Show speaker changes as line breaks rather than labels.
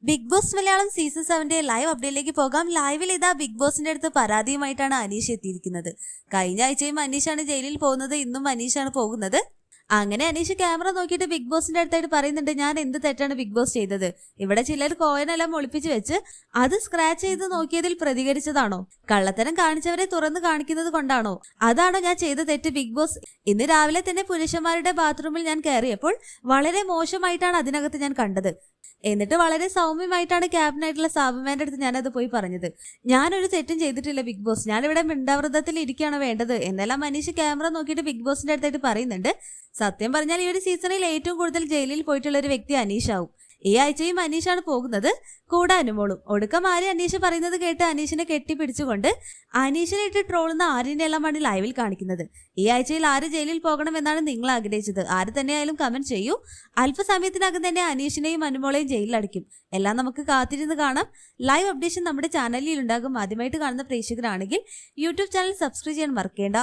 Big Boss Malayalam season 7 live അപ്ഡേറ്റിലേക്ക് പോകാം. ലൈവിൽ ഇതാ ബിഗ് ബോസിന്റെ അടുത്ത് പരാതിയുമായിട്ടാണ് അനീഷ് എത്തിയിരിക്കുന്നത്. കഴിഞ്ഞ ആഴ്ചയും അനീഷാണ് ജയിലിൽ പോകുന്നത്, ഇന്നും അനീഷാണ് പോകുന്നത്. അങ്ങനെ അനീഷ് ക്യാമറ നോക്കിയിട്ട് ബിഗ് ബോസിന്റെ അടുത്തായിട്ട് പറയുന്നുണ്ട്, ഞാൻ എന്ത് തെറ്റാണ് ബിഗ് ബോസ് ചെയ്തത്? ഇവിടെ ചിലർ കോയിനെല്ലാം ഒളിപ്പിച്ച് വെച്ച് അത് സ്ക്രാച്ച് ചെയ്ത് നോക്കിയതിൽ പ്രതികരിച്ചതാണോ? കള്ളത്തരം കാണിച്ചവരെ തുറന്നു കാണിക്കുന്നത് കൊണ്ടാണോ? അതാണോ ഞാൻ ചെയ്ത തെറ്റ് ബിഗ് ബോസ്? ഇന്ന് രാവിലെ തന്നെ പുരുഷന്മാരുടെ ബാത്റൂമിൽ ഞാൻ കയറിയപ്പോൾ വളരെ മോശമായിട്ടാണ് അതിനകത്ത് ഞാൻ കണ്ടത്. എന്നിട്ട് വളരെ സൗമ്യമായിട്ടാണ് ക്യാപ്റ്റനായിട്ടുള്ള സാബുമാന്റെ അടുത്ത് ഞാനത് പോയി പറഞ്ഞത്. ഞാനൊരു തെറ്റും ചെയ്തിട്ടില്ല ബിഗ് ബോസ്, ഞാനിവിടെ മിണ്ടാവൃതത്തിൽ ഇരിക്കുകയാണ് വേണ്ടത് എന്നെല്ലാം മനീഷ് ക്യാമറ നോക്കിയിട്ട് ബിഗ് ബോസിന്റെ അടുത്തായിട്ട് പറയുന്നുണ്ട്. സത്യം പറഞ്ഞാൽ ഈ ഒരു സീസണിൽ ഏറ്റവും കൂടുതൽ ജയിലിൽ പോയിട്ടുള്ള ഒരു വ്യക്തി അനീഷാവും. ഈ ആഴ്ചയും അനീഷാണ് പോകുന്നത്, കൂടെ അനുമോളും. ഒടുക്കം ആര്യ അനീഷ് പറയുന്നത് കേട്ട് അനീഷിനെ കെട്ടിപ്പിടിച്ചുകൊണ്ട് അനീഷിനെ ഇട്ട് ട്രോളുന്ന ആര്യനെല്ലാമാണ് ലൈവിൽ കാണിക്കുന്നത്. ഈ ആഴ്ചയിൽ ആര് ജയിലിൽ പോകണമെന്നാണ് നിങ്ങൾ ആഗ്രഹിച്ചത്? ആര് തന്നെയായാലും കമന്റ് ചെയ്യൂ. അല്പസമയത്തിനകം തന്നെ അനീഷിനെയും അനുമോളെയും ജയിലിലടയ്ക്കും. എല്ലാം നമുക്ക് കാത്തിരുന്ന് കാണാം. ലൈവ് അപ്ഡേഷൻ നമ്മുടെ ചാനലിൽ ഉണ്ടാകും. ആദ്യമായിട്ട് കാണുന്ന പ്രേക്ഷകരാണെങ്കിൽ യൂട്യൂബ് ചാനൽ സബ്സ്ക്രൈബ് ചെയ്യാൻ മറക്കേണ്ട.